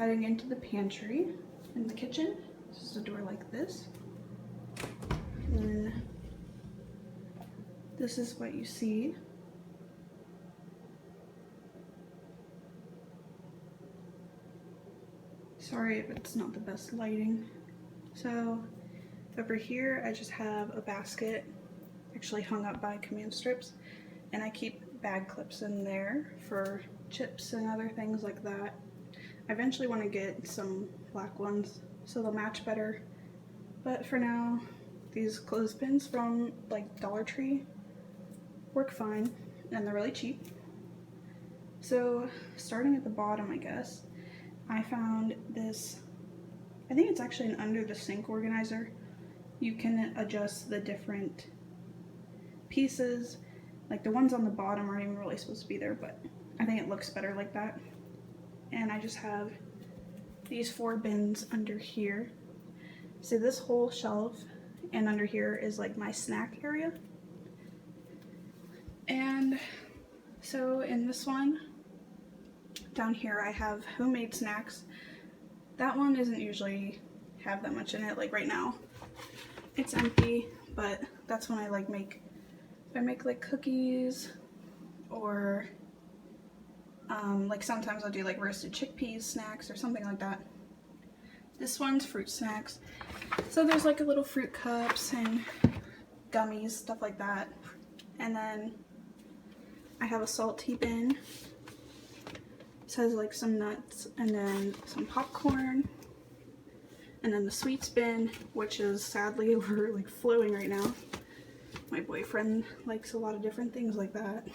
heading into the pantry in the kitchen. This is a door like this. And then this is what you see. Sorry if it's not the best lighting. So over here I just have a basket actually hung up by command strips, and I keep bag clips in there for chips and other things like that. I eventually want to get some black ones so they'll match better, but for now these clothespins from like Dollar Tree work fine and they're really cheap. So starting at the bottom, I guess, I found this, I think it's actually an under the sink organizer. You can adjust the different pieces. Like the ones on the bottom aren't even really supposed to be there, but I think it looks better like that. And I just have these 4 bins under here. So this whole shelf and under here is like my snack area. And so in this one down here I have homemade snacks. That one doesn't usually have that much in it. Like right now it's empty, but that's when I like make, if I make like cookies, or like sometimes I'll do like roasted chickpeas snacks or something like that. This one's fruit snacks. So there's like a little fruit cups and gummies, stuff like that. And then I have a salty bin. It has like some nuts and then some popcorn. And then the sweets bin, which is sadly overflowing right now. My boyfriend likes a lot of different things like that.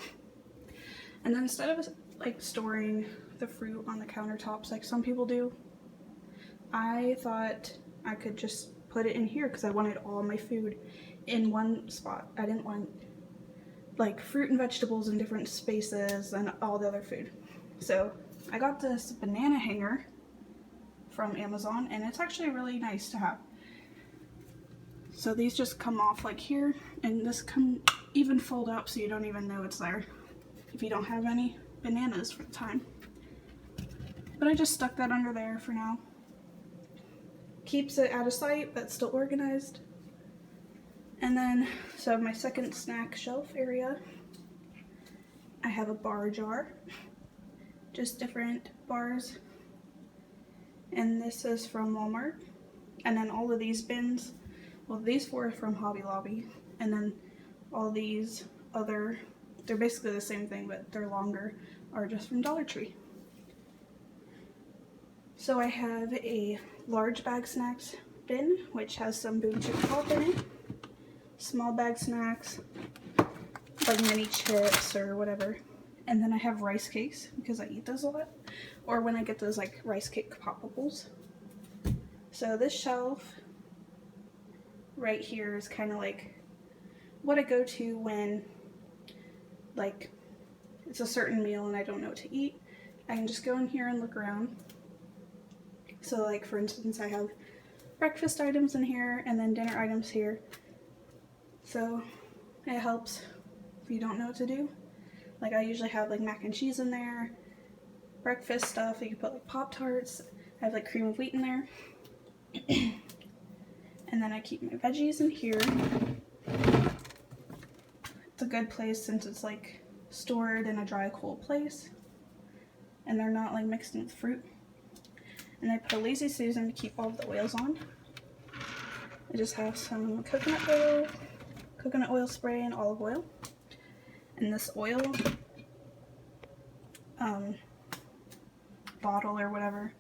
And then instead of like storing the fruit on the countertops like some people do, I thought I could just put it in here because I wanted all my food in one spot. I didn't want like fruit and vegetables in different spaces and all the other food. So I got this banana hanger from Amazon, and it's actually really nice to have. So these just come off like here, and this can even fold up so you don't even know it's there if you don't have any bananas for the time. But I just stuck that under there for now. Keeps it out of sight but still organized. And then, so my second snack shelf area, I have a bar jar, just different bars. And this is from Walmart. And then all of these bins, well, these 4 are from Hobby Lobby, and then all these other, they're basically the same thing but they're longer, are just from Dollar Tree. So I have a large bag snacks bin which has some booty chip pop in it, small bag snacks like mini chips or whatever, and then I have rice cakes because I eat those a lot, or when I get those like rice cake poppables. So this shelf right here is kind of like what I go to when like it's a certain meal and I don't know what to eat. I can just go in here and look around. So like for instance, I have breakfast items in here and then dinner items here. So it helps if you don't know what to do. Like I usually have like mac and cheese in there, breakfast stuff. You can put like Pop-Tarts. I have like cream of wheat in there. And then I keep my veggies in here. It's a good place since it's like stored in a dry, cold place. And they're not like mixed in with fruit. And I put a Lazy Susan to keep all of the oils on. I just have some coconut oil spray, and olive oil. And this oil bottle or whatever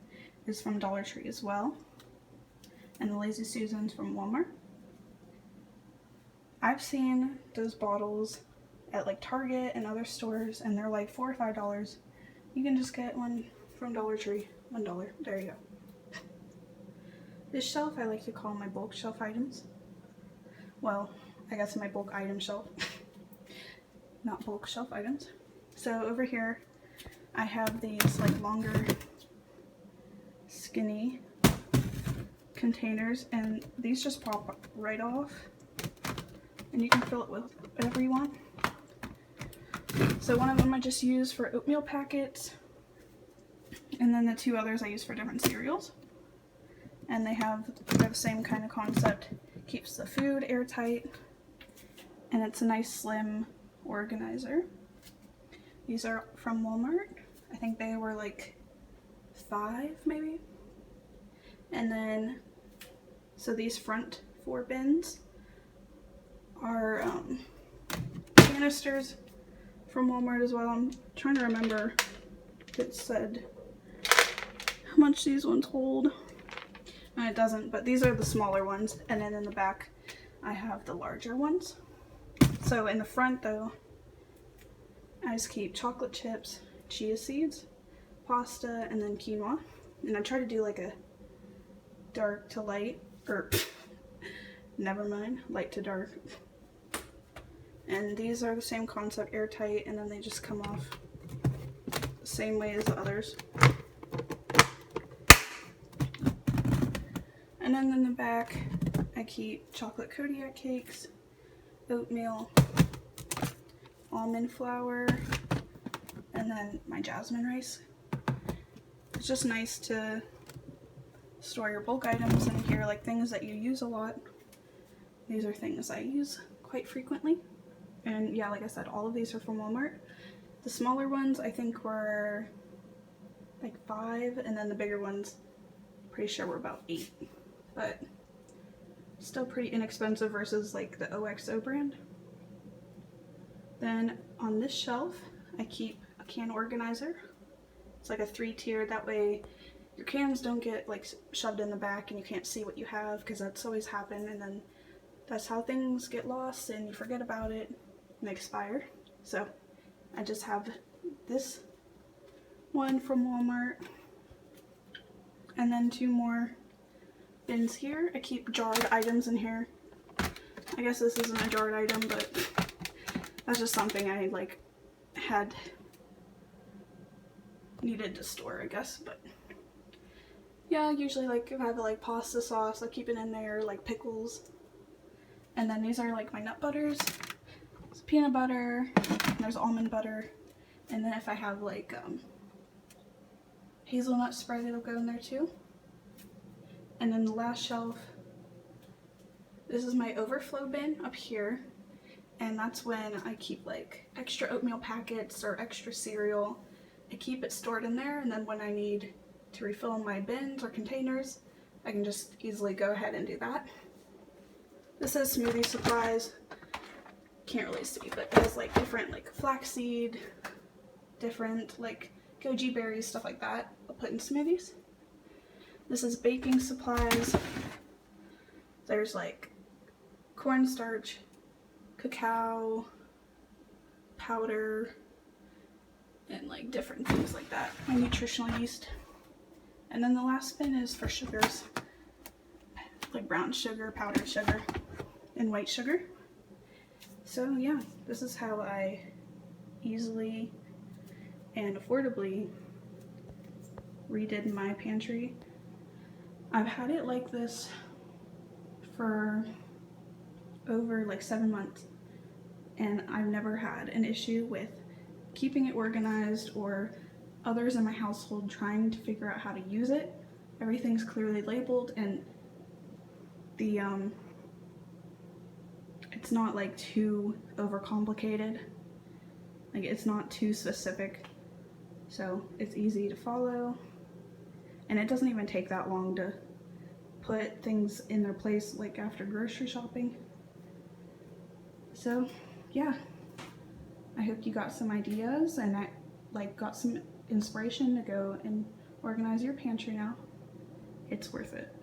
is from Dollar Tree as well. And the Lazy Susan's from Walmart. I've seen those bottles at like Target and other stores, and they're like $4 or $5. You can just get one from Dollar Tree, $1. There you go. This shelf I like to call my bulk shelf items. Well, I guess my bulk item shelf, not bulk shelf items. So over here I have these like longer skinny containers, and these just pop right off and you can fill it with whatever you want. So one of them I just use for oatmeal packets, And then the two others I use for different cereals. And they're the same kind of concept. Keeps the food airtight. And it's a nice slim organizer. These are from Walmart. I think they were like $5 maybe. And then, so these front 4 bins are canisters from Walmart as well. I'm trying to remember if it said how much these ones hold. And it doesn't, but these are the smaller ones. And then in the back, I have the larger ones. So in the front though, I just keep chocolate chips, chia seeds, pasta, and then quinoa. And I try to do like a dark to light, or never mind, light to dark. And these are the same concept, airtight, and then they just come off the same way as the others. And then in the back, I keep chocolate Kodiak cakes, oatmeal, almond flour, and then my jasmine rice. It's just nice to store your bulk items in here, like things that you use a lot. These are things I use quite frequently. And yeah, like I said, all of these are from Walmart. The smaller ones I think were like $5, and then the bigger ones, pretty sure were about $8. But still pretty inexpensive versus like the OXO brand. Then on this shelf, I keep a can organizer. It's like a 3-tier, that way your cans don't get like shoved in the back and you can't see what you have, because that's always happened, and then that's how things get lost and you forget about it and expire. So I just have this one from Walmart, and then 2 more bins here. I keep jarred items in here. I guess this isn't a jarred item, but that's just something I like needed to store, I guess. But yeah, usually like if I have like pasta sauce, I keep it in there, like pickles. And then these are like my nut butters. There's peanut butter, and there's almond butter, and then if I have like hazelnut spread, it'll go in there too. And then the last shelf, this is my overflow bin up here, and that's when I keep like extra oatmeal packets or extra cereal. I keep it stored in there, and then when I need to refill my bins or containers, I can just easily go ahead and do that. This is smoothie supplies. Can't really see, but it has like different like flaxseed, different like goji berries, stuff like that I'll put in smoothies. This is baking supplies. There's like cornstarch, cacao, powder, and like different things like that. My nutritional yeast. And then the last bin is for sugars, like brown sugar, powdered sugar, and white sugar. So yeah, this is how I easily and affordably redid my pantry. I've had it like this for over like 7 months, and I've never had an issue with keeping it organized or others in my household trying to figure out how to use it. Everything's clearly labeled, and the it's not like too overcomplicated. Like it's not too specific, so it's easy to follow, and it doesn't even take that long to put things in their place like after grocery shopping. So yeah, I hope you got some ideas and I like got some inspiration to go and organize your pantry now. It's worth it.